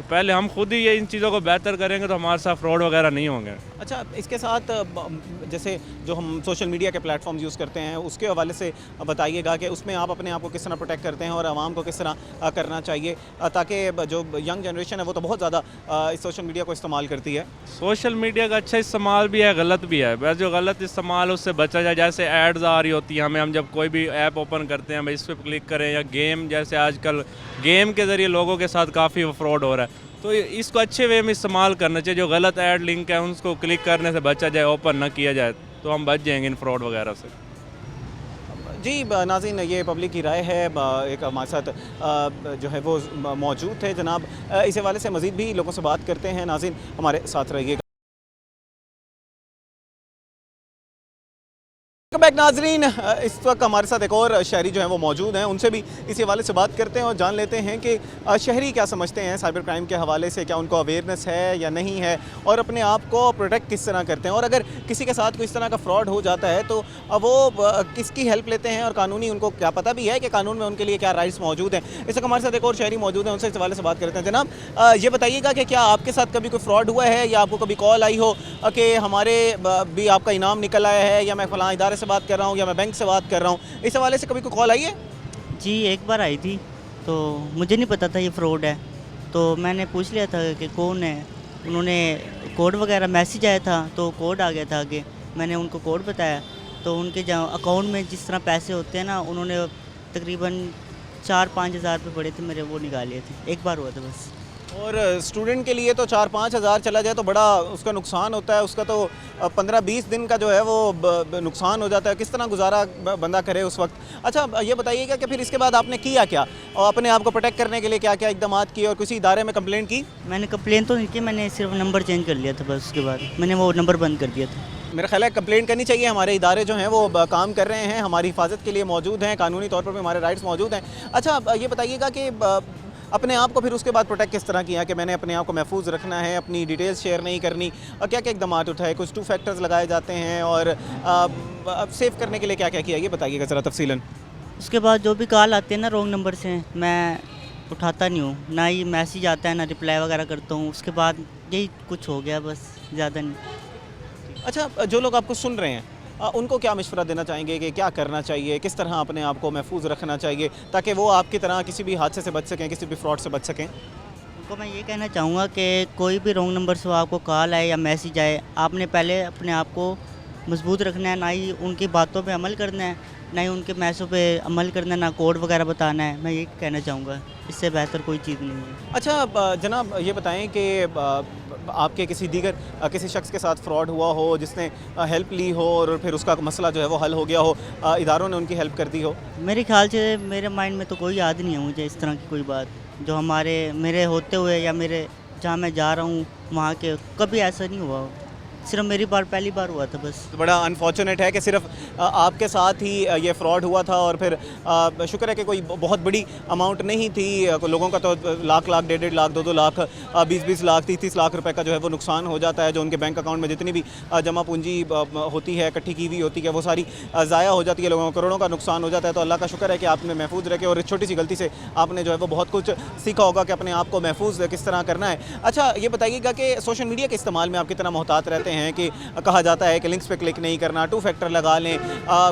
تو پہلے ہم خود ہی یہ ان چیزوں کو بہتر کریں گے تو ہمارے ساتھ فراڈ وغیرہ نہیں ہوں گے. اچھا اس کے ساتھ جیسے جو ہم سوشل میڈیا کے پلیٹ فارمز یوز کرتے ہیں اس کے حوالے سے بتائیے گا کہ اس میں آپ اپنے آپ کو کس طرح پروٹیکٹ کرتے ہیں اور عوام کو کس طرح کرنا چاہیے تاکہ جو ینگ جنریشن ہے وہ تو بہت زیادہ اس سوشل میڈیا کو استعمال کرتی ہے. سوشل میڈیا کا اچھا استعمال بھی ہے, غلط بھی ہے. بس جو غلط استعمال ہے اس سے بچا جائے. جیسے ایڈز آ رہی ہوتی ہیں ہم جب کوئی بھی ایپ اوپن کرتے ہیں بھائی اس پہ کلک کریں, یا گیم جیسے آج کل گیم کے ذریعے لوگوں کے ساتھ کافی فراڈ ہو رہا ہے, تو اس کو اچھے وے میں استعمال کرنا چاہیے. جو غلط ایڈ لنک ہے اس کو کلک کرنے سے بچا جائے, اوپن نہ کیا جائے, تو ہم بچ جائیں گے ان فراڈ وغیرہ سے. جی ناظرین, یہ پبلک کی رائے ہے. ایک ہمارے ساتھ جو ہے وہ موجود تھے جناب. اس حوالے سے مزید بھی لوگوں سے بات کرتے ہیں. ناظرین ہمارے ساتھ رہیے گا. بیک ناظرین, اس وقت ہمارے ساتھ ایک اور شہری جو ہیں وہ موجود ہیں. ان سے بھی اسی حوالے سے بات کرتے ہیں اور جان لیتے ہیں کہ شہری کیا سمجھتے ہیں سائبر کرائم کے حوالے سے. کیا ان کو اویئرنیس ہے یا نہیں ہے, اور اپنے آپ کو پروٹیکٹ کس طرح کرتے ہیں, اور اگر کسی کے ساتھ کوئی اس طرح کا فراڈ ہو جاتا ہے تو وہ کس کی ہیلپ لیتے ہیں, اور قانونی ان کو کیا پتہ بھی ہے کہ قانون میں ان کے لیے کیا رائٹس موجود ہیں. اس وقت ہمارے ساتھ ایک اور شہری موجود ہیں, ان سے اس حوالے سے بات کرتے ہیں. جناب یہ بتائیے گا کہ کیا آپ کے ساتھ کبھی کوئی فراڈ ہوا ہے, یا آپ کو کبھی کال آئی ہو کہ ہمارے بھی آپ کا انعام نکل آیا ہے, یا میں فلاں ادارے سے بات کر رہا ہوں, یا میں بینک سے بات کر رہا ہوں, اس حوالے سے کبھی کوئی کال آئی ہے؟ جی ایک بار آئی تھی, تو مجھے نہیں پتا تھا یہ فراڈ ہے, تو میں نے پوچھ لیا تھا کہ کون ہے. انہوں نے کوڈ وغیرہ میسیج آیا تھا, تو کوڈ آ گیا تھا آگے. میں نے ان کو کوڈ بتایا, تو ان کے اکاؤنٹ میں جس طرح پیسے ہوتے ہیں نا, انہوں نے تقریباً 4-5 ہزار روپے پڑے تھے میرے, وہ نکال لیے تھے. ایک بار ہوا تھا بس. اور اسٹوڈنٹ کے لیے تو 4-5 ہزار چلا جائے تو بڑا اس کا نقصان ہوتا ہے. اس کا تو 15-20 دن کا جو ہے وہ نقصان ہو جاتا ہے. کس طرح گزارا بندہ کرے اس وقت. اچھا یہ بتائیے گا کہ پھر اس کے بعد آپ نے کیا کیا, اور اپنے آپ کو پروٹیکٹ کرنے کے لیے کیا کیا اقدامات کیے, اور کسی ادارے میں کمپلینٹ کی؟ میں نے کمپلین تو نہیں کی, میں نے صرف نمبر چینج کر لیا تھا بس. اس کے بعد میں نے وہ نمبر بند کر دیا تھا. میرا خیال ہے کمپلینٹ کرنی چاہیے. ہمارے ادارے جو ہیں وہ کام کر رہے ہیں, ہماری حفاظت کے لیے موجود ہیں, قانونی طور پر بھی ہمارے رائٹس موجود ہیں. اچھا یہ بتائیے گا کہ اپنے آپ کو پھر اس کے بعد پروٹیکٹ کس طرح کیا, کہ میں نے اپنے آپ کو محفوظ رکھنا ہے, اپنی ڈیٹیلز شیئر نہیں کرنی, اور کیا کیا اقدامات اٹھائے, کچھ 2 فیکٹرز لگائے جاتے ہیں, اور سیف کرنے کے لیے کیا کیا کیا, یہ بتائیے گا ذرا تفصیلاً. اس کے بعد جو بھی کال آتے ہیں نا رونگ نمبر سے, میں اٹھاتا نہیں ہوں, نہ ہی میسیج آتا ہے, نہ رپلائی وغیرہ کرتا ہوں. اس کے بعد یہی کچھ ہو گیا بس, زیادہ نہیں. اچھا جو لوگ آپ کو سن رہے ہیں ان کو کیا مشورہ دینا چاہیں گے کہ کیا کرنا چاہیے, کس طرح اپنے آپ کو محفوظ رکھنا چاہیے تاکہ وہ آپ کی طرح کسی بھی حادثے سے بچ سکیں, کسی بھی فراڈ سے بچ سکیں؟ ان کو میں یہ کہنا چاہوں گا کہ کوئی بھی رونگ نمبر سے آپ کو کال آئے یا میسیج آئے, آپ نے پہلے اپنے آپ کو مضبوط رکھنا ہے. نہ ہی ان کی باتوں پہ عمل کرنا ہے, نہ ہی ان کے میسوں پہ عمل کرنا ہے, نہ کوڈ وغیرہ بتانا ہے. میں یہ کہنا چاہوں گا, اس سے بہتر کوئی چیز نہیں ہے. اچھا جناب یہ بتائیں کہ آپ کے کسی شخص کے ساتھ فراڈ ہوا ہو, جس نے ہیلپ لی ہو, اور پھر اس کا مسئلہ جو ہے وہ حل ہو گیا ہو, اداروں نے ان کی ہیلپ کر دی ہو؟ میرے خیال سے میرے مائنڈ میں تو کوئی یاد نہیں ہے مجھے اس طرح کی کوئی بات, جو میرے ہوتے ہوئے یا میرے جہاں میں جا رہا ہوں وہاں کے کبھی ایسا نہیں ہوا. صرف میری پہلی بار ہوا تھا بس. بڑا انفارچونیٹ ہے کہ صرف آپ کے ساتھ ہی یہ فراڈ ہوا تھا, اور پھر شکر ہے کہ کوئی بہت بڑی اماؤنٹ نہیں تھی. لوگوں کا تو لاکھ 1.5 لاکھ 2 لاکھ 20 لاکھ 30 لاکھ روپے کا جو ہے وہ نقصان ہو جاتا ہے, جو ان کے بینک اکاؤنٹ میں جتنی بھی جمع پونجی ہوتی ہے, اکٹھی کی ہوئی ہوتی ہے, وہ ساری ضائع ہو جاتی ہے. لوگوں کو کروڑوں کا نقصان ہو جاتا ہے. تو اللہ کا شکر ہے کہ آپ نے محفوظ رکھے, اور اس چھوٹی سی غلطی سے آپ نے جو ہے وہ بہت کچھ سیکھا ہوگا کہ اپنے آپ کو محفوظ کس طرح کرنا ہے. اچھا یہ بتائیے گا کہ سوشل میڈیا کے استعمال میں آپ کتنا محتاط رہتے ہیں, کہ کہا جاتا ہے کہ لنکس پہ کلک نہیں کرنا, 2 فیکٹر لگا لیں,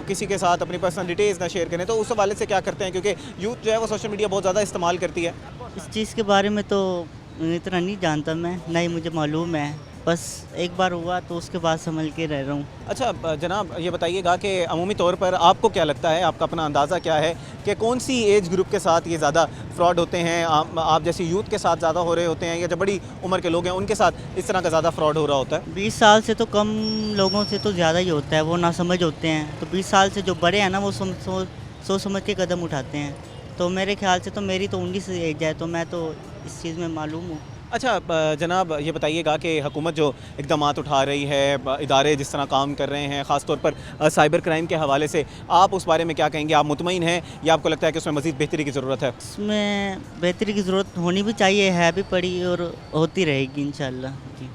کسی کے ساتھ اپنی پرسنل ڈیٹیلز نہ شیئر کریں, تو اس حوالے سے کیا کرتے ہیں, کیونکہ یوتھ جو ہے وہ سوشل میڈیا بہت زیادہ استعمال کرتی ہے؟ اس چیز کے بارے میں تو اتنا نہیں جانتا میں, نہ ہی مجھے معلوم ہے. بس ایک بار ہوا تو اس کے بعد سنبھل کے رہ رہا ہوں. اچھا جناب یہ بتائیے گا کہ عمومی طور پر آپ کو کیا لگتا ہے, آپ کا اپنا اندازہ کیا ہے کہ کون سی ایج گروپ کے ساتھ یہ زیادہ فراڈ ہوتے ہیں؟ آپ جیسے یوتھ کے ساتھ زیادہ ہو رہے ہوتے ہیں, یا جو بڑی عمر کے لوگ ہیں ان کے ساتھ اس طرح کا زیادہ فراڈ ہو رہا ہوتا ہے؟ 20 سال سے تو کم لوگوں سے تو زیادہ ہی ہوتا ہے, وہ ناسمجھ ہوتے ہیں. تو 20 سال سے جو بڑے ہیں نا, وہ سوچ سمجھ کے قدم اٹھاتے ہیں. تو میرے خیال سے تو میری تو 19 ایج ہے, تو میں تو اس چیز میں معلوم ہوں. اچھا جناب یہ بتائیے گا کہ حکومت جو اقدامات اٹھا رہی ہے, ادارے جس طرح کام کر رہے ہیں, خاص طور پر سائبر کرائم کے حوالے سے, آپ اس بارے میں کیا کہیں گے؟ آپ مطمئن ہیں یا آپ کو لگتا ہے کہ اس میں مزید بہتری کی ضرورت ہے؟ اس میں بہتری کی ضرورت ہونی بھی چاہیے, ہے بھی پڑی, اور ہوتی رہے گی انشاءاللہ. جی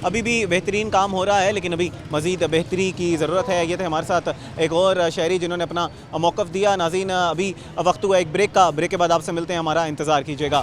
ابھی بھی بہترین کام ہو رہا ہے, لیکن ابھی مزید بہتری کی ضرورت ہے. یہ تھے ہمارے ساتھ ایک اور شہری جنہوں نے اپنا موقف دیا. ناظرین ابھی وقت ہوا ایک بریک کا, بریک کے بعد آپ سے ملتے ہیں, ہمارا انتظار کیجیے گا.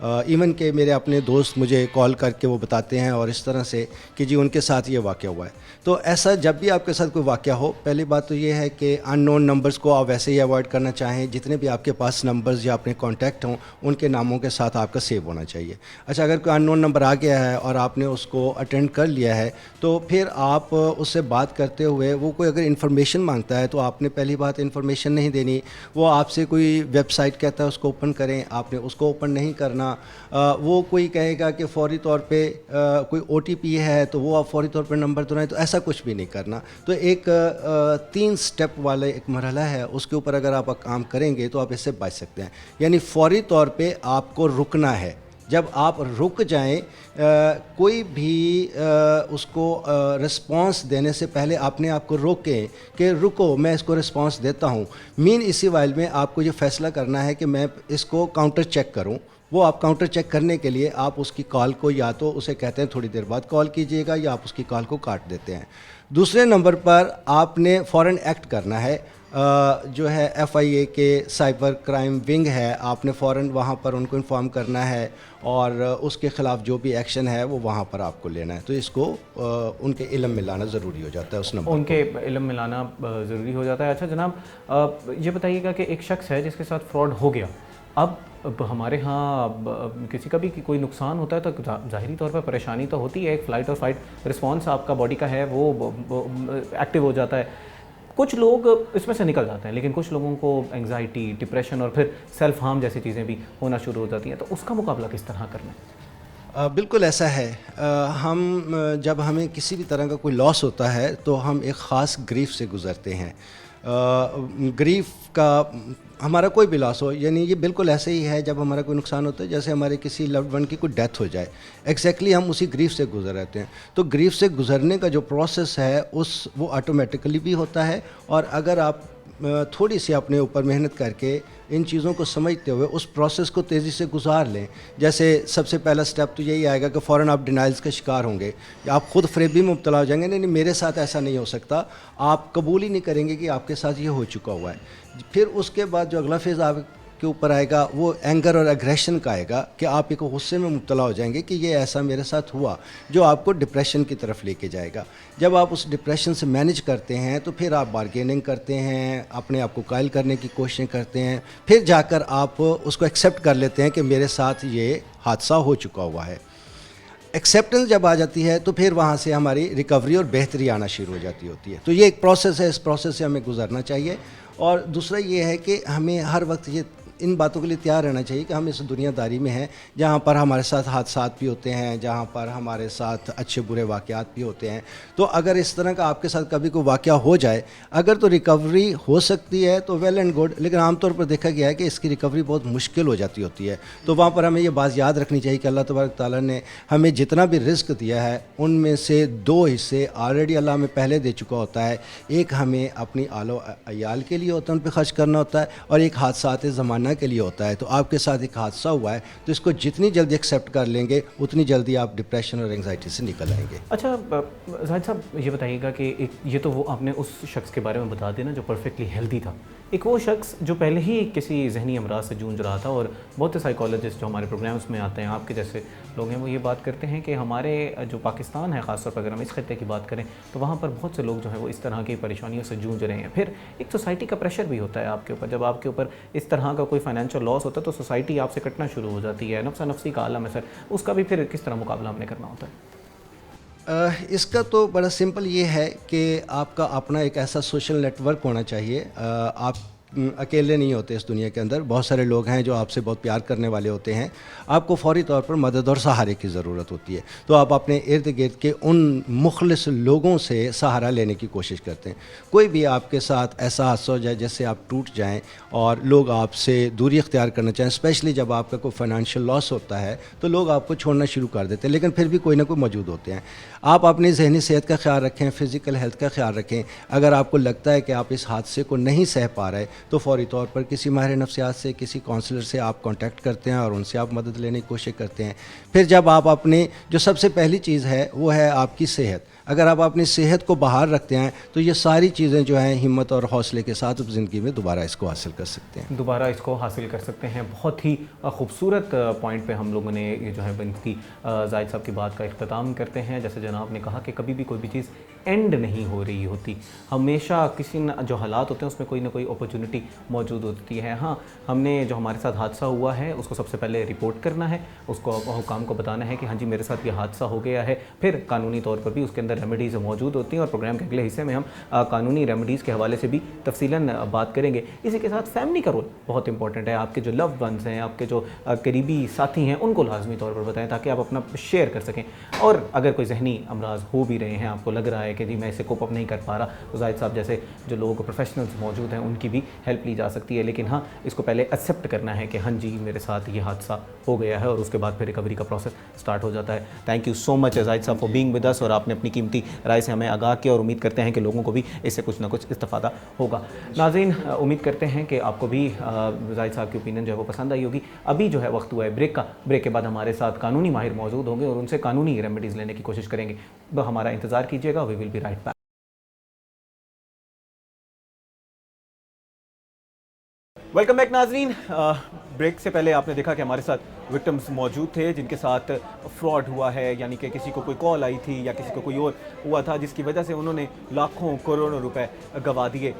ایون کہ میرے اپنے دوست مجھے کال کر کے وہ بتاتے ہیں اور اس طرح سے کہ جی ان کے ساتھ یہ واقعہ ہوا ہے. تو ایسا جب بھی آپ کے ساتھ کوئی واقعہ ہو، پہلی بات تو یہ ہے کہ ان نون نمبرز کو آپ ویسے ہی اوائڈ کرنا چاہیں. جتنے بھی آپ کے پاس نمبرز یا اپنے کانٹیکٹ ہوں ان کے ناموں کے ساتھ آپ کا سیو ہونا چاہیے. اچھا، اگر کوئی ان نون نمبر آ گیا ہے اور آپ نے اس کو اٹینڈ کر لیا ہے تو پھر آپ اس سے بات کرتے ہوئے وہ کوئی اگر انفارمیشن مانگتا ہے تو آپ نے پہلی بات انفارمیشن نہیں دینی. وہ آپ سے کوئی ویب سائٹ کہتا ہے اس کو اوپن کریں، آپ نے اس کو اوپن نہیں کرنا. وہ کوئی کہے گا کہ فوری طور پہ کوئی او ٹی پی ہے تو وہ آپ فوری طور پہ نمبر دونائیں، تو ایسا کچھ بھی نہیں کرنا. تو ایک 3 سٹیپ والے ایک مرحلہ ہے، اس کے اوپر اگر آپ کام کریں گے تو آپ اس سے بچ سکتے ہیں. یعنی فوری طور پہ آپ کو رکنا ہے. جب آپ رک جائیں، کوئی بھی اس کو رسپانس دینے سے پہلے اپنے آپ کو روکیں کہ رکو میں اس کو رسپانس دیتا ہوں. اسی وائل میں آپ کو یہ فیصلہ کرنا ہے کہ میں اس کو کاؤنٹر چیک کروں. وہ آپ کاؤنٹر چیک کرنے کے لیے آپ اس کی کال کو یا تو اسے کہتے ہیں تھوڑی دیر بعد کال کیجئے گا یا آپ اس کی کال کو کاٹ دیتے ہیں. دوسرے نمبر پر آپ نے فوراً ایکٹ کرنا ہے. جو ہے ایف آئی اے کے سائبر کرائم ونگ ہے، آپ نے فوراً وہاں پر ان کو انفارم کرنا ہے اور اس کے خلاف جو بھی ایکشن ہے وہ وہاں پر آپ کو لینا ہے. تو اس کو ان کے علم میں لانا ضروری ہو جاتا ہے، اس نمبر ان کے علم میں لانا ضروری ہو جاتا ہے. اچھا جناب، یہ بتائیے گا کہ ایک شخص ہے جس کے ساتھ فراڈ ہو گیا، اب ہمارے ہاں کسی کا بھی کوئی نقصان ہوتا ہے تو ظاہری طور پر پریشانی تو ہوتی ہے. ایک فلائٹ اور فائٹ رسپانس آپ کا باڈی کا ہے وہ ایکٹیو ہو جاتا ہے. کچھ لوگ اس میں سے نکل جاتے ہیں، لیکن کچھ لوگوں کو انگزائٹی، ڈپریشن اور پھر سیلف ہارم جیسی چیزیں بھی ہونا شروع ہو جاتی ہیں. تو اس کا مقابلہ کس طرح کرنا ہے؟ بالکل ایسا ہے. ہم جب ہمیں کسی بھی طرح کا کوئی لاس ہوتا ہے تو ہم ایک خاص گریف سے گزرتے ہیں. گریف کا ہمارا کوئی بھی لاس ہو، یعنی یہ بالکل ایسے ہی ہے جب ہمارا کوئی نقصان ہوتا ہے جیسے ہمارے کسی لوڈ ون کی کوئی ڈیتھ ہو جائے. ایگزیکٹلی ہم اسی گریف سے گزر رہتے ہیں. تو گریف سے گزرنے کا جو پروسیس ہے وہ آٹومیٹکلی بھی ہوتا ہے. اور اگر آپ تھوڑی سی اپنے اوپر محنت کر کے ان چیزوں کو سمجھتے ہوئے اس پروسیس کو تیزی سے گزار لیں. جیسے سب سے پہلا سٹیپ تو یہی آئے گا کہ فوراً آپ ڈینائلز کا شکار ہوں گے، آپ خود فریبی میں مبتلا ہو جائیں گے. نہیں میرے ساتھ ایسا نہیں ہو سکتا. آپ قبول ہی نہیں کریں گے کہ آپ کے ساتھ یہ ہو چکا ہوا ہے. پھر اس کے بعد جو اگلا فیز آپ کے اوپر آئے گا وہ اینگر اور ایگریشن کا آئے گا کہ آپ ایک غصے میں مبتلا ہو جائیں گے کہ یہ ایسا میرے ساتھ ہوا، جو آپ کو ڈپریشن کی طرف لے کے جائے گا. جب آپ اس ڈپریشن سے مینج کرتے ہیں تو پھر آپ بارگیننگ کرتے ہیں، اپنے آپ کو قائل کرنے کی کوششیں کرتے ہیں، پھر جا کر آپ اس کو ایکسیپٹ کر لیتے ہیں کہ میرے ساتھ یہ حادثہ ہو چکا ہوا ہے. ایکسیپٹنس جب آ جاتی ہے تو پھر وہاں سے ہماری ریکوری اور بہتری آنا شروع ہو جاتی ہوتی ہے. تو یہ ایک پروسیس ہے، اس پروسیس سے ہمیں گزرنا چاہیے. اور دوسرا یہ ہے کہ ہمیں ہر وقت یہ ان باتوں کے لیے تیار رہنا چاہیے کہ ہم اس دنیا داری میں ہیں جہاں پر ہمارے ساتھ حادثات بھی ہوتے ہیں، جہاں پر ہمارے ساتھ اچھے برے واقعات بھی ہوتے ہیں. تو اگر اس طرح کا آپ کے ساتھ کبھی کوئی واقعہ ہو جائے، اگر تو ریکوری ہو سکتی ہے تو ویل اینڈ گڈ، لیکن عام طور پر دیکھا گیا ہے کہ اس کی ریکوری بہت مشکل ہو جاتی ہوتی ہے. تو وہاں پر ہمیں یہ بات یاد رکھنی چاہیے کہ اللہ تبارک تعالیٰ نے ہمیں جتنا بھی رزق دیا ہے ان میں سے 2 حصے آلریڈی اللہ ہمیں پہلے دے چکا ہوتا ہے. ایک ہمیں اپنی آل و عیال کے لیے ہوتا ہے، ان پہ خرچ کرنا ہوتا ہے، اور ایک حادثات زمانہ کے لیے ہوتا ہے. تو آپ کے ساتھ ایک حادثہ ہوا ہے تو اس کو جتنی جلدی ایکسیپٹ کر لیں گے اتنی جلدی آپ ڈپریشن اور انگزائٹی سے نکل آئیں گے. اچھا زاہد صاحب، یہ بتائیے گا کہ یہ تو وہ آپ نے اس شخص کے بارے میں بتا دینا جو پرفیکٹلی ہیلدی تھا. ایک وہ شخص جو پہلے ہی کسی ذہنی امراض سے جونج رہا تھا، اور بہت سے سائیکالوجسٹ جو ہمارے پروگرامس میں آتے ہیں، آپ کے جیسے لوگ ہیں، وہ یہ بات کرتے ہیں کہ ہمارے جو پاکستان ہے، خاص طور پر اگر ہم اس خطے کی بات کریں تو وہاں پر بہت سے لوگ جو ہیں وہ اس طرح کی پریشانیوں سے جونج رہے ہیں. پھر ایک سوسائٹی کا پریشر بھی ہوتا ہے آپ کے اوپر. جب آپ کے اوپر اس طرح کا کوئی فائنینشیل لاس ہوتا ہے تو سوسائٹی آپ سے کٹنا شروع ہو جاتی ہے. نفسا نفسی کا عالم ہے سر، اس کا بھی پھر کس طرح مقابلہ ہم نے کرنا ہوتا ہے؟ اس کا تو بڑا سمپل یہ ہے کہ آپ کا اپنا ایک ایسا سوشل نیٹ ورک ہونا چاہیے. آپ اکیلے نہیں ہوتے اس دنیا کے اندر، بہت سارے لوگ ہیں جو آپ سے بہت پیار کرنے والے ہوتے ہیں. آپ کو فوری طور پر مدد اور سہارے کی ضرورت ہوتی ہے. تو آپ اپنے ارد گرد کے ان مخلص لوگوں سے سہارا لینے کی کوشش کرتے ہیں. کوئی بھی آپ کے ساتھ ایسا حادثہ ہو جائے جس سے آپ ٹوٹ جائیں اور لوگ آپ سے دوری اختیار کرنا چاہیں، اسپیشلی جب آپ کا کوئی فائنینشیل لاس ہوتا ہے تو لوگ آپ کو چھوڑنا شروع کر دیتے ہیں، لیکن پھر بھی کوئی نہ کوئی موجود ہوتے ہیں. آپ اپنی ذہنی صحت کا خیال رکھیں، فزیکل ہیلتھ کا خیال رکھیں. اگر آپ کو لگتا ہے کہ آپ اس حادثے کو نہیں سہ پا رہے تو فوری طور پر کسی ماہر نفسیات سے، کسی کونسلر سے آپ کانٹیکٹ کرتے ہیں اور ان سے آپ مدد لینے کی کوشش کرتے ہیں. پھر جب آپ اپنے جو سب سے پہلی چیز ہے وہ ہے آپ کی صحت. اگر آپ اپنی صحت کو بحال رکھتے ہیں تو یہ ساری چیزیں جو ہیں ہمت اور حوصلے کے ساتھ زندگی میں دوبارہ اس کو حاصل کر سکتے ہیں. دوبارہ اس کو حاصل کر سکتے ہیں. بہت ہی خوبصورت پوائنٹ پہ ہم لوگوں نے یہ جو ہے ان کی زاہد صاحب کی بات کا اختتام کرتے ہیں. جیسے جناب نے کہا کہ کبھی بھی کوئی بھی چیز اینڈ نہیں ہو رہی ہوتی, ہمیشہ کسی جو حالات ہوتے ہیں اس میں کوئی نہ کوئی اپرچونٹی موجود ہوتی ہے. ہاں, ہم نے جو ہمارے ساتھ حادثہ ہوا ہے اس کو سب سے پہلے رپورٹ کرنا ہے, اس کو حکام کو بتانا ہے کہ ہاں جی میرے ساتھ یہ حادثہ ہو گیا ہے. پھر قانونی طور پر بھی اس کے اندر ریمیڈیز موجود ہوتی ہیں, اور پروگرام کے اگلے حصے میں ہم قانونی ریمیڈیز کے حوالے سے بھی تفصیلاً بات کریں گے. اسی کے ساتھ فیملی کا رول بہت امپورٹنٹ ہے. آپ کے جو لو ونز ہیں, آپ کے جو قریبی ساتھی ہیں, ان کو لازمی طور پر بتائیں تاکہ آپ اپنا شیئر کر سکیں. اور اگر کوئی ذہنی امراض ہو بھی رہے ہیں, آپ کو لگ رہا ہے کہ جی میں اسے کوپ اپ نہیں کر پا رہا, تو زاہد صاحب جیسے جو لوگ پروفیشنلز موجود ہیں ان کی بھی ہیلپ لی جا سکتی ہے. لیکن ہاں, اس کو پہلے ایکسیپٹ کرنا ہے کہ ہاں جی میرے ساتھ یہ حادثہ ہو گیا ہے, اور اس کے بعد پھر ریکوری کا پروسیس سٹارٹ ہو جاتا ہے. تھینک یو سو مچ زاہد صاحب فار بینگ ود اس, اور آپ نے اپنی قیمتی رائے سے ہمیں آگاہ کیا, اور امید کرتے ہیں کہ لوگوں کو بھی اس سے کچھ نہ کچھ استفادہ ہوگا. ناظرین, امید کرتے ہیں کہ آپ کو بھی زاہد صاحب کی اوپینین جو ہے وہ پسند آئی ہوگی. ابھی جو ہے وقت ہوا ہے بریک کا. بریک کے بعد ہمارے ساتھ قانونی ماہر موجود ہوں گے اور ان سے قانونی ریمیڈیز لینے کی کوشش کریں گے. ہمارا انتظار کیجیے گا. We will be right back. Welcome back ناظرین. بریک سے پہلے آپ نے دیکھا کہ ہمارے ساتھ وکٹمز موجود تھے جن کے ساتھ فراڈ ہوا ہے, یعنی کہ کسی کو کوئی کال آئی تھی یا کسی کو کوئی اور ہوا تھا جس کی وجہ سے انہوں نے لاکھوں کروڑوں روپے گنوا دیے.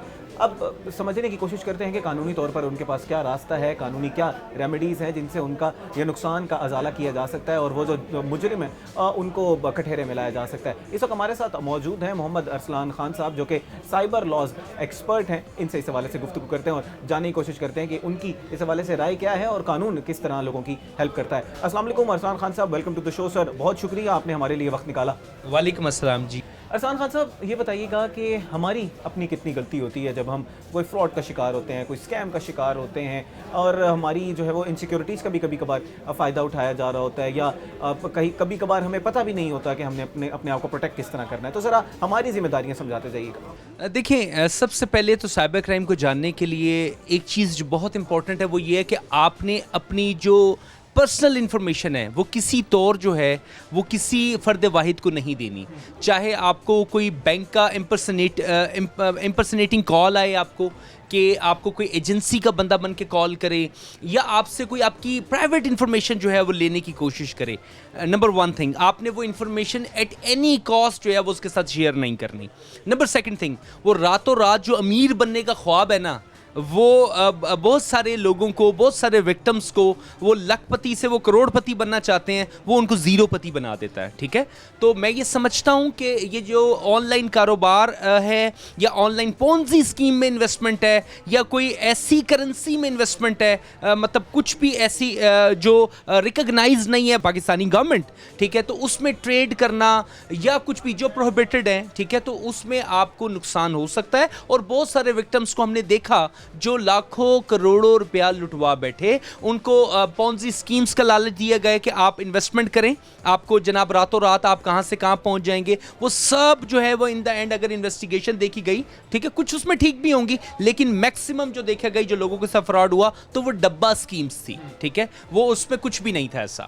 اب سمجھنے کی کوشش کرتے ہیں کہ قانونی طور پر ان کے پاس کیا راستہ ہے, قانونی کیا ریمیڈیز ہیں جن سے ان کا یہ نقصان کا ازالہ کیا جا سکتا ہے, اور وہ جو مجرم ہیں ان کو کٹہرے میں لایا جا سکتا ہے. اس وقت ہمارے ساتھ موجود ہیں محمد ارسلان خان صاحب, جو کہ سائبر لاز ایکسپرٹ ہیں. ان سے اس حوالے سے گفتگو کرتے ہیں اور جاننے کی کوشش کرتے ہیں کہ ان کی اس حوالے سے رائے کیا ہے اور قانون کس طرح لوگوں کی ہیلپ کرتا ہے. السلام علیکم ارسلان خان صاحب, ویلکم ٹو دا شو سر. بہت شکریہ آپ نے ہمارے لیے وقت نکالا. وعلیکم السلام جی. ارسلان خان صاحب, یہ بتائیے گا کہ ہماری اپنی کتنی غلطی ہوتی ہے جب ہم کوئی فراڈ کا شکار ہوتے ہیں, کوئی اسکیم کا شکار ہوتے ہیں, اور ہماری جو ہے وہ انسیکیورٹیز کا بھی کبھی کبھار فائدہ اٹھایا جا رہا ہوتا ہے, یا کہیں کبھی کبھار ہمیں پتہ بھی نہیں ہوتا کہ ہم نے اپنے آپ کو پروٹیکٹ کس طرح کرنا ہے. تو ذرا ہماری ذمہ داریاں سمجھاتے جائیے گا. دیکھیں, سب سے پہلے تو سائبر کرائم کو جاننے کے لیے ایک چیز جو بہت امپورٹنٹ ہے وہ یہ ہے کہ آپ نے اپنی جو پرسنل انفارمیشن ہے وہ کسی طور جو ہے وہ کسی فرد واحد کو نہیں دینی. چاہے آپ کو کوئی بینک کا امپرسنیٹنگ کال آئے, آپ کو کہ آپ کو کوئی ایجنسی کا بندہ بن کے کال کرے, یا آپ سے کوئی آپ کی پرائیویٹ انفارمیشن جو ہے وہ لینے کی کوشش کرے. نمبر ون تھنگ, آپ نے وہ انفارمیشن ایٹ اینی کاسٹ جو ہے وہ اس کے ساتھ شیئر نہیں کرنی. نمبر سیکنڈ تھنگ, وہ راتوں رات جو امیر بننے کا خواب ہے نا, وہ بہت سارے لوگوں کو, بہت سارے وکٹمز کو, وہ لکھ پتی سے وہ کروڑ پتی بننا چاہتے ہیں, وہ ان کو زیرو پتی بنا دیتا ہے. ٹھیک ہے, تو میں یہ سمجھتا ہوں کہ یہ جو آن لائن کاروبار ہے, یا آن لائن پونزی اسکیم میں انویسٹمنٹ ہے, یا کوئی ایسی کرنسی میں انویسٹمنٹ ہے, مطلب کچھ بھی ایسی جو ریکگنائز نہیں ہے پاکستانی گورنمنٹ, ٹھیک ہے, تو اس میں ٹریڈ کرنا یا کچھ بھی جو پروہیبٹڈ ہے, ٹھیک ہے, تو اس میں آپ کو نقصان ہو سکتا ہے. اور بہت سارے وکٹمز کو ہم نے دیکھا جو لاکھوں کروڑوں روپیہ لٹوا بیٹھے, ان کو پونزی اسکیمز کا لالچ دیا گیا کہ آپ انویسٹمنٹ کریں, آپ کو جناب راتوں رات آپ کہاں سے کہاں پہنچ جائیں گے. وہ سب جو ہے وہ ان دا اینڈ اگر انویسٹیگیشن دیکھی گئی, ٹھیک ہے, کچھ اس میں ٹھیک بھی ہوں گی, لیکن میکسیمم جو دیکھا گئی جو لوگوں کے ساتھ فراڈ ہوا تو وہ ڈبہ اسکیمز تھی. ٹھیک ہے, وہ اس میں کچھ بھی نہیں تھا ایسا.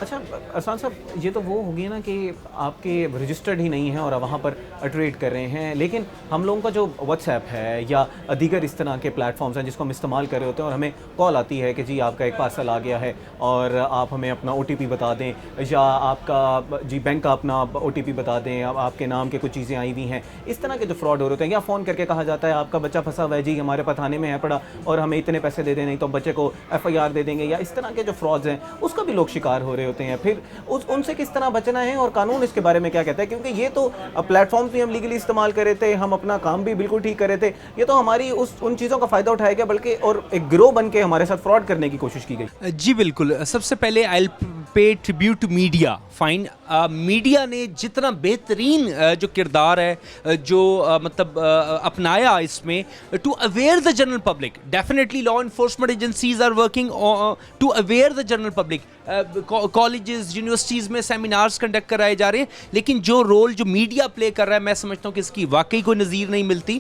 اچھا ارسلان صاحب, یہ تو وہ ہوگی نا کہ آپ کے رجسٹرڈ ہی نہیں ہیں اور وہاں پر ٹریڈ کر رہے ہیں, لیکن ہم لوگوں کا جو واٹس ایپ ہے یا دیگر اس طرح کے پلیٹ فارمز ہیں جس کو ہم استعمال کر رہے ہوتے ہیں, اور ہمیں کال آتی ہے کہ جی آپ کا ایک پارسل آ گیا ہے اور آپ ہمیں اپنا او ٹی پی بتا دیں, یا آپ کا جی بینک کا اپنا او ٹی پی بتا دیں, آپ کے نام کے کچھ چیزیں آئی ہوئی ہیں, اس طرح کے جو فراڈ ہو رہے ہوتے ہیں, یا فون کر کے کہا جاتا ہے آپ کا بچہ پھنسا ہوا ہے جی ہمارے پاس تھانے میں ہے پڑا اور ہمیں اتنے پیسے دے دیں نہیں تو بچے کو ایف آئی آر دے دیں گے, یا اس طرح کے جو فرادز ہیں اس کا بھی لوگ شکار ہو رہے ہوتے ہیں. پھر ان سے کس طرح بچنا ہے اور قانون اس کے بارے میں کیا کہتا ہے؟ کیونکہ یہ تو پلیٹ فارمز بھی ہم لیگلی استعمال کر رہے تھے, ہم اپنا کام بھی بالکل ٹھیک کر رہے تھے, یہ تو ہماری ان چیزوں کا فائدہ اٹھایا گیا بلکہ اور ایک گروہ بن کے ہمارے ساتھ فراڈ کرنے کی کوشش کی گئی. جی بالکل. سب سے پہلے I pay tribute to media. Fine, media نے جتنا بہترین جو کردار ہے جو مطلب اپنایا اس میں to aware the general public, definitely law enforcement agencies are working to aware the general public. Colleges universities میں سیمینارز کنڈکٹ کرائے جا رہے ہیں, لیکن جو رول جو میڈیا پلے کر رہا ہے میں سمجھتا ہوں کہ اس کی واقعی کوئی نظیر نہیں ملتی.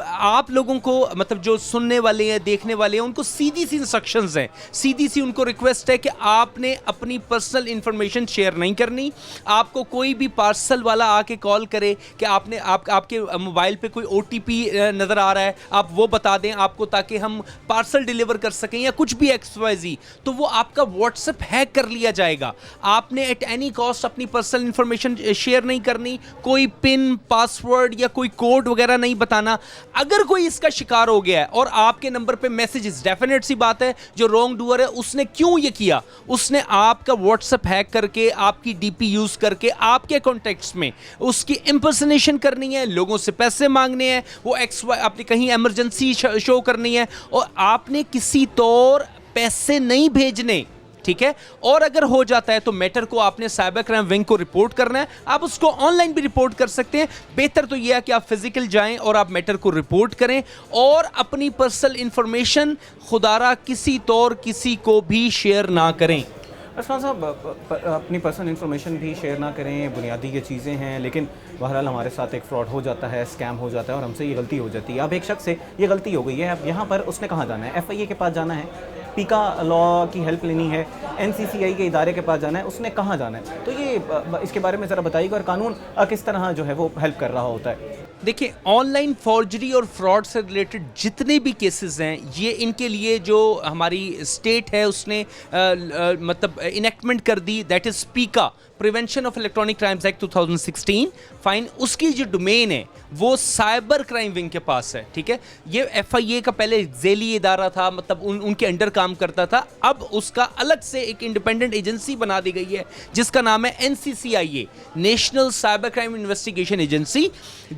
آپ لوگوں کو مطلب جو سننے والے ہیں, دیکھنے والے ہیں, ان کو سیدھی سی انسٹرکشنز ہیں, سیدھی سی ان کو ریکویسٹ ہے کہ آپ نے اپنی پرسنل انفارمیشن شیئر نہیں کرنی, نہیں. آپ کو کوئی بھی پارسل والا آ کے کال کرے کہ آپ کے موبائل پہ کوئی OTP نظر آ رہا ہے, آپ وہ بتا دیں آپ کو تاکہ ہم پارسل ڈیلیور کر سکیں یا کچھ بھی XYZ, تو وہ آپ کا واٹس ایپ ہیک کر لیا جائے گا. آپ نے ایٹ اینی کاسٹ اپنی پرسنل انفارمیشن شیئر نہیں کرنی, کوئی پن, پاسورڈ یا کوئی کوڈ وغیرہ نہیں بتانا. اگر کوئی اس کا شکار ہو گیا ہے اور آپ کے نمبر پہ میسیجز, ڈیفینیٹ سی بات ہے جو رانگ ڈوئر ہے اس نے کیوں یہ کیا, اس نے آپ کا واٹس ایپ ہیک کر کے, آپ کی DP یوز کر کے آپ کے کانٹیکٹس میں اس کی امپرسنیشن کرنی ہے, لوگوں سے پیسے مانگنے ہیں, وہ آپ نے کہیں ایمرجنسی شو کرنی ہے, اور آپ نے کسی طور پیسے نہیں بھیجنے, ٹھیک ہے. اور اگر ہو جاتا ہے تو میٹر کو آپ نے سائبر کرائم ونگ کو رپورٹ کرنا ہے. آپ اس کو آن لائن بھی رپورٹ کر سکتے ہیں. بہتر تو یہ ہے کہ آپ فزیکل جائیں اور آپ میٹر کو رپورٹ کریں, اور اپنی پرسنل انفارمیشن خدارہ کسی طور کسی کو بھی شیئر نہ کریں. عثمان صاحب, اپنی پرسنل انفارمیشن بھی شیئر نہ کریں, بنیادی یہ چیزیں ہیں, لیکن بہرحال ہمارے ساتھ ایک فراڈ ہو جاتا ہے, اسکیم ہو جاتا ہے, اور ہم سے یہ غلطی ہو جاتی ہے. اب ایک شخص سے یہ غلطی ہو گئی ہے, اب یہاں پر اس نے کہاں جانا ہے؟ FIA کے پاس جانا ہے, پیکا لا کی ہیلپ لینی ہے, NCCI کے ادارے کے پاس جانا ہے, اس نے کہاں جانا ہے؟ تو یہ اس کے بارے میں ذرا بتائیے گا, اور قانون کس طرح جو ہے وہ ہیلپ کر رہا ہوتا ہے؟ دیکھیں, آن لائن فارجری اور فراڈ سے ریلیٹڈ جتنے بھی کیسز ہیں, یہ ان کے لیے جو ہماری اسٹیٹ ہے اس نے مطلب انیکٹمنٹ کر دی, that is PECA, prevention of electronic crimes act 2016. Fine, اس کی جو ڈومین ہے وہ سائبر کرائم ونگ کے پاس ہے, ٹھیک ہے. یہ FIA کا پہلے ذیلی ادارہ تھا, مطلب ان کے انڈر کام کرتا تھا. اب اس کا الگ سے ایک انڈیپینڈنٹ ایجنسی بنا دی گئی ہے جس کا نام ہے NCCIA, national cyber crime investigation agency.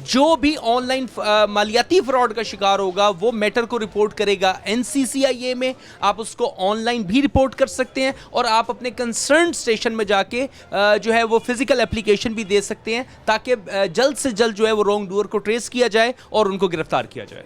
جو بھی آن لائن مالیاتی فراڈ کا شکار ہوگا وہ میٹر کو رپورٹ کرے گا NCCIA میں. آپ اس کو آن لائن بھی رپورٹ کر سکتے ہیں, اور آپ اپنے کنسرن اسٹیشن میں جا کے جو ہے وہ فزیکل اپلیکیشن بھی دے سکتے ہیں, تاکہ جلد سے جلد جو ہے وہ رانگ ڈوئر کو ٹریس کیا جائے اور ان کو گرفتار کیا جائے.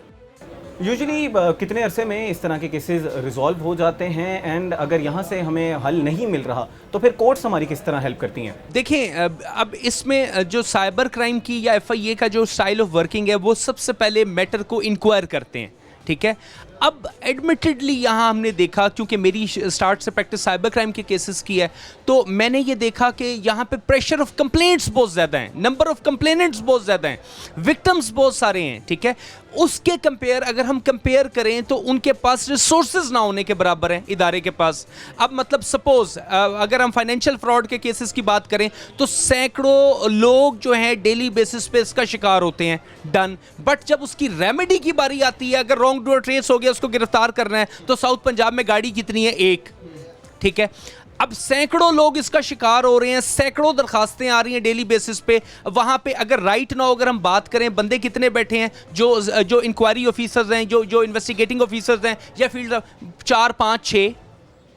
یوزلی کتنے عرصے میں اس طرح کے کیسز ریزالو ہو جاتے ہیں, اینڈ اگر یہاں سے ہمیں حل نہیں مل رہا تو پھر کورٹس ہماری کس طرح ہیلپ کرتی ہیں؟ دیکھیں, اب اس میں جو سائبر کرائم کی یا FIA کا جو سٹائل آف ورکنگ ہے وہ سب سے پہلے میٹر کو انکوائر کرتے ہیں, ٹھیک ہے. اب ایڈمیٹڈلی یہاں ہم نے دیکھا, کیونکہ میری سٹارٹ سے پریکٹس سائبر کرائم کے کیسز کی ہے, تو میں نے یہ دیکھا کہ یہاں پہ پریشر آف کمپلینٹس بہت زیادہ ہیں, نمبر آف کمپلینٹس بہت زیادہ ہیں, وکٹمس بہت سارے ہیں, ٹھیک ہے. اس کے اگر ہم کمپیئر کریں تو ان کے پاس ریسورسز نہ ہونے کے برابر ہیں ادارے کے پاس. اب مطلب سپوز اگر ہم فائنینشیل فراڈ کے کیسز کی بات کریں تو سینکڑوں لوگ جو ہیں ڈیلی بیسس پہ اس کا شکار ہوتے ہیں, ڈن. بٹ جب اس کی ریمیڈی کی باری آتی ہے, اگر رانگ ڈوئر ٹریس ہو گیا, اس کو گرفتار کرنا ہے, تو ساؤتھ پنجاب میں گاڑی کتنی ہے؟ ایک, ٹھیک ہے. اب سینکڑوں لوگ اس کا شکار ہو رہے ہیں, سینکڑوں درخواستیں آ رہی ہیں ڈیلی بیسس پہ. وہاں پہ اگر رائٹ نہ اگر ہم بات کریں, بندے کتنے بیٹھے ہیں جو انکوائری آفیسرز ہیں, جو انویسٹیگیٹنگ آفیسرز ہیں, یا فیلڈ 4 5 6,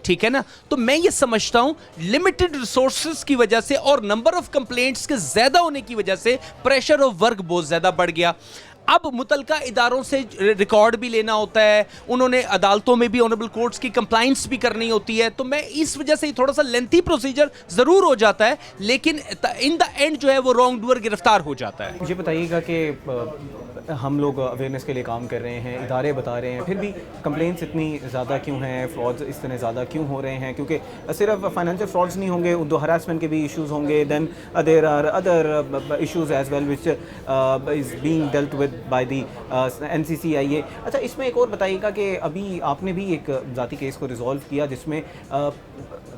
ٹھیک ہے نا. تو میں یہ سمجھتا ہوں لمیٹڈ ریسورسز کی وجہ سے اور نمبر آف کمپلینٹس کے زیادہ ہونے کی وجہ سے پریشر آف ورک بہت زیادہ بڑھ گیا. اب متعلقہ اداروں سے ریکارڈ بھی لینا ہوتا ہے, انہوں نے عدالتوں میں بھی آنریبل کورٹس کی کمپلائنس بھی کرنی ہوتی ہے. تو میں اس وجہ سے تھوڑا سا لینتھی پروسیجر ضرور ہو جاتا ہے, لیکن ان دا اینڈ جو ہے وہ رانگ ڈوئر گرفتار ہو جاتا ہے. مجھے بتائیے گا کہ ہم لوگ اویئرنیس کے لیے کام کر رہے ہیں, ادارے بتا رہے ہیں, پھر بھی کمپلینٹس اتنی زیادہ کیوں ہیں, فرادز اس طرح زیادہ کیوں ہو رہے ہیں؟ کیونکہ صرف فائنینشیل فرادز نہیں ہوں گے, دو ہراسمنٹ کے بھی ایشوز ہوں گے, then there are other issues as well which is being dealt with by the NCCIA. اچھا, اس میں ایک اور بتائیے گا کہ ابھی آپ نے بھی ایک ذاتی کیس کو ریزالو کیا جس میں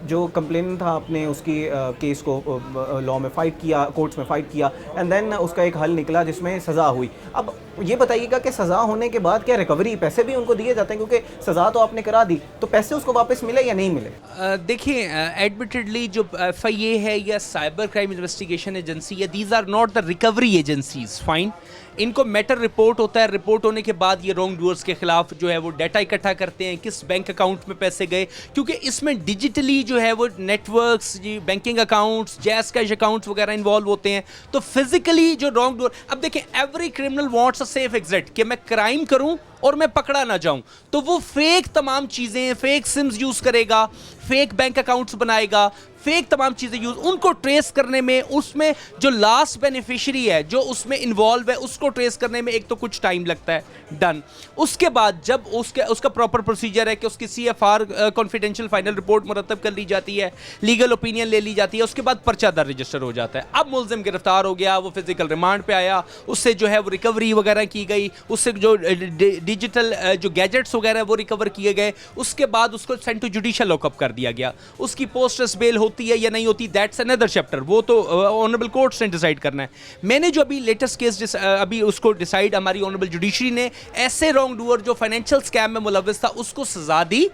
جو کمپلین تھا آپ نے اس کی کیس کو لا میں فائٹ کیا, کورٹس میں فائٹ کیا, اینڈ دین اس کا ایک حل نکلا جس میں سزا ہوئی. اب یہ بتائیے گا کہ سزا ہونے کے بعد کیا ریکوری پیسے بھی ان کو دیے جاتے ہیں؟ کیونکہ سزا تو آپ نے کرا دی, تو پیسے اس کو واپس ملے یا نہیں ملے؟ دیکھیں, ایڈمیٹڈلی جو FIA ہے یا سائبر کرائم انویسٹیگیشن ایجنسی ہے, these are not the recovery agencies. Fine, ان کو میٹر رپورٹ ہوتا ہے, رپورٹ ہونے کے بعد یہ رانگ ڈوئرز کے خلاف جو ہے وہ ڈیٹا اکٹھا کرتے ہیں, کس بینک اکاؤنٹ میں پیسے گئے, کیونکہ اس میں ڈیجیٹلی جو ہے وہ networks, banking accounts, Jazz cash accounts وغیرہ انوالو ہوتے ہیں. تو فزیکلی جو رانگ ڈوئر, اب دیکھیں every criminal wants a safe exit, کہ میں کرائم کروں اور میں پکڑا نہ جاؤں, تو وہ فیک تمام چیزیں, فیک سمز یوز کرے گا, فیک بینک اکاؤنٹس بنائے گا, فیک تمام چیزیں یوز, ان کو ٹریس کرنے میں, اس میں جو لاسٹ بینیفیشری ہے جو اس میں انوالو ہے اس کو ٹریس کرنے میں ایک تو کچھ ٹائم لگتا ہے, ڈن. اس کے بعد جب اس کا پراپر پروسیجر ہے کہ اس کی CFR کانفیڈینشیل فائنل رپورٹ مرتب کر لی جاتی ہے, لیگل اوپینین لے لی جاتی ہے, اس کے بعد پرچہ در رجسٹر ہو جاتا ہے. اب ملزم گرفتار ہو گیا, وہ فزیکل ریمانڈ پہ آیا, اس سے جو ہے وہ ریکوری وغیرہ کی گئی, اس سے جو ڈیجیٹل جو گیجٹس وغیرہ وہ ریکور کیے گئے, اس کے بعد اس کو sent to judicial lock up کر دیا گیا. اس کی پوسٹس بیل ہوتی ہے یا نہیں ہوتی, دیٹس انادر چیپٹر, وہ تو آنریبل کورٹس نے ڈیسائیڈ کرنا ہے. میں نے جو ابھی لیٹسٹ کیس ابھی اس کو ڈیسائیڈ ہماری آنریبل جوڈیشری نے, ایسے رانگ ڈوور جو فائنینشیل اسکیم میں ملوث تھا اس کو سزا دی,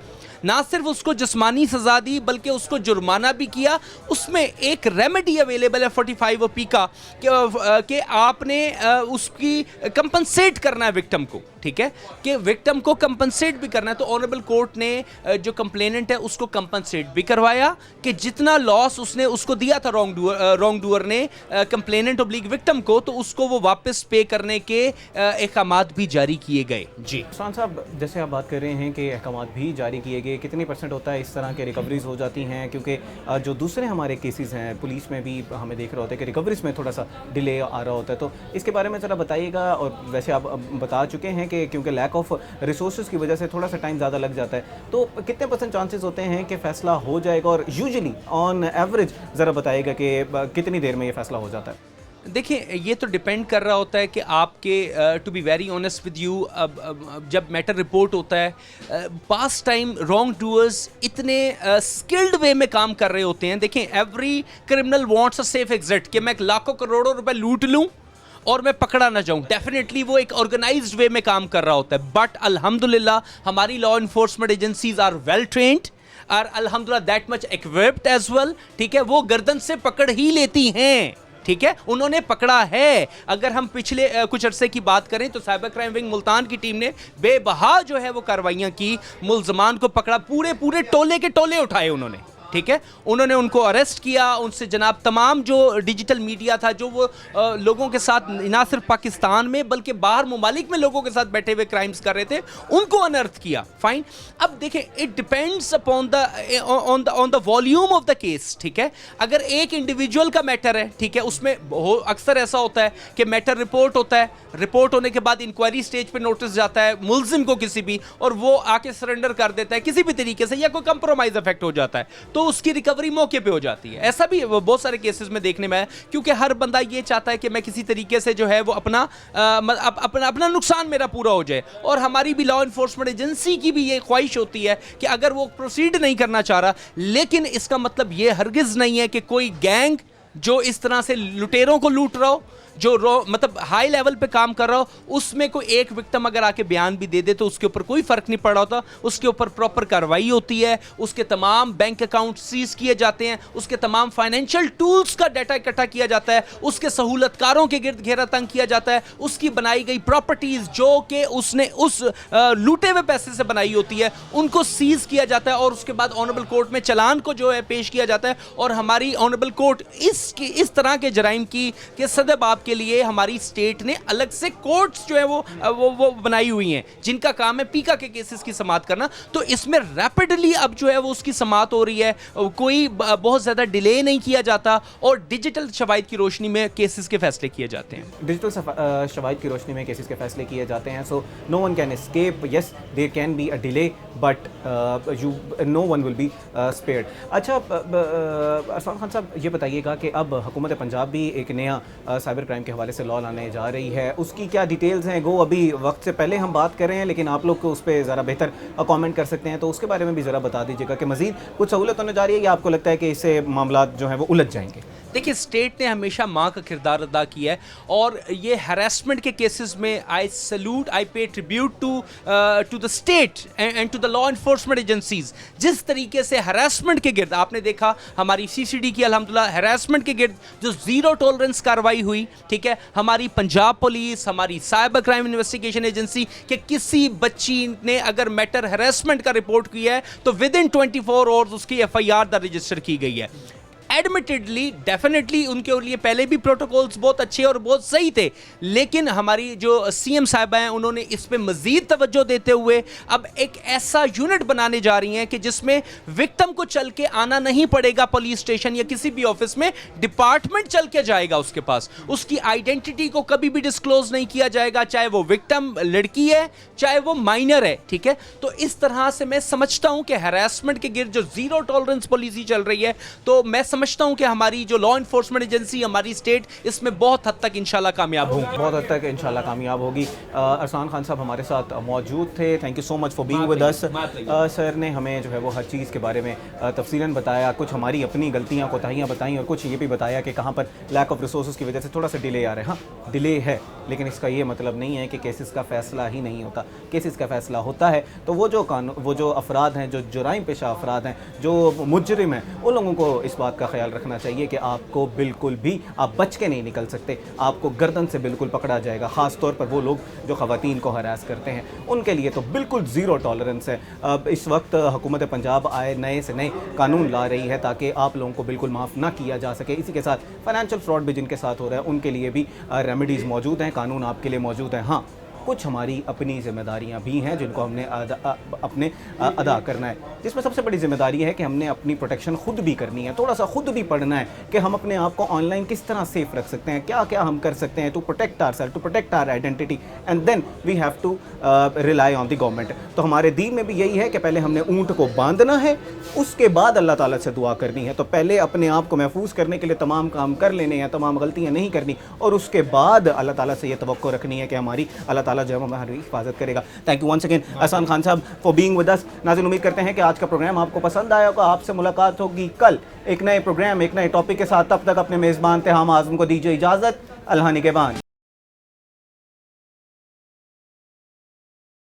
نہ صرف اس کو جسمانی سزا دی بلکہ اس کو جرمانہ بھی کیا. اس میں ایک ریمیڈی اویلیبل ہے 45 OP کا کہ آپ نے اس کی کمپنسیٹ کرنا ہے وکٹم کو, ٹھیک ہے, کہ وکٹم کو کمپنسیٹ بھی کرنا ہے. تو آنریبل کورٹ نے جو کمپلیننٹ ہے اس کو کمپنسیٹ بھی کروایا کہ جتنا لاس اس نے اس کو دیا تھا رانگ ڈوور نے کمپلیننٹ ابلیگ وکٹم کو, تو اس کو وہ واپس پے کرنے کے احکامات بھی جاری کیے گئے. جی عثمان صاحب, جیسے آپ بات کر رہے ہیں کہ احکامات بھی جاری کیے گئے, کتنی % ہوتا ہے اس طرح کے ریکوریز ہو جاتی ہیں؟ کیونکہ جو دوسرے ہمارے کیسز ہیں پولیس میں بھی ہمیں دیکھ رہا ہوتا ہے کہ ریکوریز میں تھوڑا سا ڈیلے آ رہا ہوتا ہے, تو اس کے بارے میں ذرا بتائیے گا. اور ویسے آپ بتا چکے ہیں کہ کیونکہ لیک آف ریسورسز کی وجہ سے تھوڑا سا ٹائم زیادہ لگ جاتا ہے, تو کتنے % چانسز ہوتے ہیں کہ فیصلہ ہو جائے گا, اور یوزلی آن ایوریج ذرا بتائیے گا کہ کتنی دیر میں یہ فیصلہ ہو جاتا ہے؟ دیکھیں, یہ تو ڈیپینڈ کر رہا ہوتا ہے کہ آپ کے to be very honest with you, جب میٹر رپورٹ ہوتا ہے, پاس ٹائم رانگ ڈوئرز اتنے اسکلڈ وے میں کام کر رہے ہوتے ہیں. دیکھیں, every criminal wants a safe exit, کہ میں لاکھوں کروڑوں روپے لوٹ لوں اور میں پکڑا نہ جاؤں. ڈیفینیٹلی وہ ایک آرگنائزڈ وے میں کام کر رہا ہوتا ہے, بٹ الحمدللہ ہماری law enforcement agencies are well trained, اور الحمدللہ that much equipped as well, ٹھیک ہے, وہ گردن سے پکڑ ہی لیتی ہیں, ٹھیک ہے, انہوں نے پکڑا ہے. اگر ہم پچھلے کچھ عرصے کی بات کریں تو سائبر کرائم ونگ ملتان کی ٹیم نے بے بہا جو ہے وہ کارروائیاں کی, ملزمان کو پکڑا, پورے ٹولے کے ٹولے اٹھائے انہوں نے, ٹھیک ہے, انہوں نے ان کو اریسٹ کیا. ان سے جناب تمام جو ڈیجیٹل میڈیا تھا جو وہ لوگوں کے ساتھ نہ صرف پاکستان میں بلکہ باہر ممالک میں لوگوں کے ساتھ بیٹھے ہوئے کرائمز کر رہے تھے, ان کو انرتھ کیا. فائن. اب دیکھیں, it depends upon on the volume of the case, ٹھیک ہے. اگر ایک انڈیویجول کا میٹر ہے, ٹھیک ہے, اس میں اکثر ایسا ہوتا ہے کہ میٹر رپورٹ ہوتا ہے, رپورٹ ہونے کے بعد انکوائری سٹیج پہ نوٹس جاتا ہے ملزم کو کسی بھی, اور وہ آ کے سرنڈر کر دیتا ہے کسی بھی طریقے سے, یا کوئی کمپرومائز افیکٹ ہو جاتا ہے, تو اس کی ریکوری موقع پہ ہو جاتی ہے. ایسا بھی بہت سارے کیسز میں دیکھنے میں ہے, کیونکہ ہر بندہ یہ چاہتا ہے کہ میں کسی طریقے سے جو ہے وہ اپنا نقصان میرا پورا ہو جائے. اور ہماری بھی لا انفورسمنٹ ایجنسی کی بھی یہ خواہش ہوتی ہے کہ اگر وہ پروسیڈ نہیں کرنا چاہ رہا, لیکن اس کا مطلب یہ ہرگز نہیں ہے کہ کوئی گینگ جو اس طرح سے لٹیروں کو لوٹ رہا ہو, جو مطلب ہائی لیول پہ کام کر رہا ہو, اس میں کوئی ایک وکٹم اگر آ کے بیان بھی دے دے تو اس کے اوپر کوئی فرق نہیں پڑ رہا ہوتا. اس کے اوپر پراپر کارروائی ہوتی ہے, اس کے تمام بینک اکاؤنٹ سیز کیے جاتے ہیں, اس کے تمام فائنینشیل ٹولز کا ڈیٹا اکٹھا کیا جاتا ہے, اس کے سہولت کاروں کے گرد گھیرا تنگ کیا جاتا ہے, اس کی بنائی گئی پراپرٹیز جو کہ اس نے اس لوٹے ہوئے پیسے سے بنائی ہوتی ہے ان کو سیز کیا جاتا ہے, اور اس کے بعد آنریبل کورٹ میں چلان کو جو ہے پیش کیا جاتا ہے. اور ہماری آنریبل کورٹ اس طرح کے جرائم کی سدباب کے لیے ہماری اسٹیٹ نے الگ سے کورٹس جو ہے وہ بنائی ہوئی ہیں جن کا کام ہے پیکا کے کیسز کی سماعت کرنا. تو اس میں ریپڈلی اب جو ہے وہ اس کی سماعت ہو رہی ہے, کوئی بہت زیادہ ڈیلے نہیں کیا جاتا, اور ڈیجیٹل شواہد کی روشنی میں کیسز کے فیصلے کیے جاتے ہیں. ڈیجیٹل شواہد کی روشنی میں کیسز کے فیصلے کیے جاتے ہیں. So no one can escape, yes there can be a delay but no one will be spared. اچھا عثمان خان صاحب, یہ بتائیے گا کہ اب حکومت پنجاب بھی ایک نیا سائبر کرائم کے حوالے سے لا لانے جا رہی ہے, اس کی کیا ڈیٹیلز ہیں؟ گو ابھی وقت سے پہلے ہم بات کر رہے ہیں, لیکن آپ لوگ کو اس پہ ذرا بہتر کامنٹ کر سکتے ہیں, تو اس کے بارے میں بھی ذرا بتا دیجیے گا کہ مزید کچھ سہولت ہونے جا رہی ہے, یا آپ کو لگتا ہے کہ اس سے معاملات جو ہیں وہ الجھ جائیں گے؟ دیکھیے, اسٹیٹ نے ہمیشہ ماں کا کردار ادا کیا ہے, اور یہ ہراسمنٹ کے کیسز میں I salute, I pay tribute to the state and to the law enforcement agencies. جس طریقے سے ہراسمنٹ کے گرد آپ نے دیکھا ہماری CCD کی الحمدللہ ہراسمنٹ کے گرد جو زیرو ٹولرنس کارروائی ہوئی, ٹھیک ہے, ہماری پنجاب پولیس, ہماری سائبر کرائم انویسٹیگیشن ایجنسی, کہ کسی بچی نے اگر میٹر ہراسمنٹ کا رپورٹ کیا ہے تو ود ان 24 آورز اس کی FIR درج رجسٹر کی گئی ہے. ایڈمیٹڈلی ڈیفینیٹلی ان کے لیے پہلے بھی پروٹوکولز بہت اچھے اور بہت صحیح تھے, لیکن ہماری جو سی ایم صاحبہ ہیں انہوں نے اس پہ مزید توجہ دیتے ہوئے اب ایک ایسا یونٹ بنانے جا رہی ہیں کہ جس میں وکٹم کو چل کے آنا نہیں پڑے گا پولیس اسٹیشن یا کسی بھی آفس میں, ڈپارٹمنٹ چل کے جائے گا اس کے پاس, اس کی آئیڈینٹی کو کبھی بھی ڈسکلوز نہیں کیا جائے گا, چاہے وہ وکٹم لڑکی ہے چاہے وہ مائنر ہے, ٹھیک ہے. تو اس طرح سے میں سمجھتا ہوں کہ ہراسمنٹ کے گرد جو زیرو ٹالرنس پالیسی چل رہی ہے, تو میں سمجھتا ہوں کہ ہماری جو لا انفورسمنٹ ایجنسی ہماری اسٹیٹ اس میں بہت حد تک انشاءاللہ کامیاب ہوگی, بہت حد تک انشاءاللہ کامیاب ہوگی. ارسلان خان صاحب ہمارے ساتھ موجود تھے, thank you so much for being with us. Sir نے ہمیں جو ہے وہ ہر چیز کے بارے میں تفصیلاً بتایا, کچھ ہماری اپنی غلطیاں کوتاہیاں بتائیں اور کچھ یہ بھی بتایا کہ کہاں پر لیک آف ریسورسز کی وجہ سے تھوڑا سا ڈیلے آ رہا ہے. ہاں ڈیلے ہے, لیکن اس کا یہ مطلب نہیں ہے کہ کیسز کا فیصلہ ہی نہیں ہوتا. کیسز کا فیصلہ ہوتا ہے تو وہ جو افراد ہیں, جو جرائم پیشہ افراد ہیں, جو مجرم ہیں, ان لوگوں کو اس بات کا خیال رکھنا چاہیے کہ آپ کو بالکل بھی آپ بچ کے نہیں نکل سکتے, آپ کو گردن سے بالکل پکڑا جائے گا. خاص طور پر وہ لوگ جو خواتین کو ہراس کرتے ہیں ان کے لیے تو بالکل زیرو ٹالرنس ہے. اس وقت حکومت پنجاب نئے سے نئے قانون لا رہی ہے تاکہ آپ لوگوں کو بالکل معاف نہ کیا جا سکے. اسی کے ساتھ فائنینشیل فراڈ بھی جن کے ساتھ ہو رہا ہے ان کے لیے بھی ریمیڈیز موجود ہیں, قانون آپ کے لیے موجود ہیں. ہاں کچھ ہماری اپنی ذمہ داریاں بھی ہیں جن کو ہم نے اپنے ادا کرنا ہے, جس میں سب سے بڑی ذمہ داری ہے کہ ہم نے اپنی پروٹیکشن خود بھی کرنی ہے. تھوڑا سا خود بھی پڑھنا ہے کہ ہم اپنے آپ کو آن لائن کس طرح سیف رکھ سکتے ہیں, کیا کیا ہم کر سکتے ہیں to protect our self, to protect our identity, and then we have to rely on the government. تو ہمارے دین میں بھی یہی ہے کہ پہلے ہم نے اونٹ کو باندھنا ہے, اس کے بعد اللہ تعالیٰ سے دعا کرنی ہے. تو پہلے اپنے آپ کو محفوظ کرنے کے لیے تمام کام کر لینے ہیں, تمام غلطیاں نہیں کرنی, اور اس کے بعد اللہ تعالیٰ سے یہ توقع رکھنی ہے کہ ہماری اللہ تعالیٰ جو ہے ہماری حفاظت کرے گا. Thank you once again Arsalan Khan sahib for being with اس. ناظرین امید کرتے ہیں کہ آج کا پروگرام آپ کو پسند آیا ہوگا. آپ سے ملاقات ہوگی کل ایک نئے پروگرام ایک نئے ٹاپک کے ساتھ. تب تک اپنے میزبان تہام اعظم کو دیجیے اجازت. اللہ نگہبان.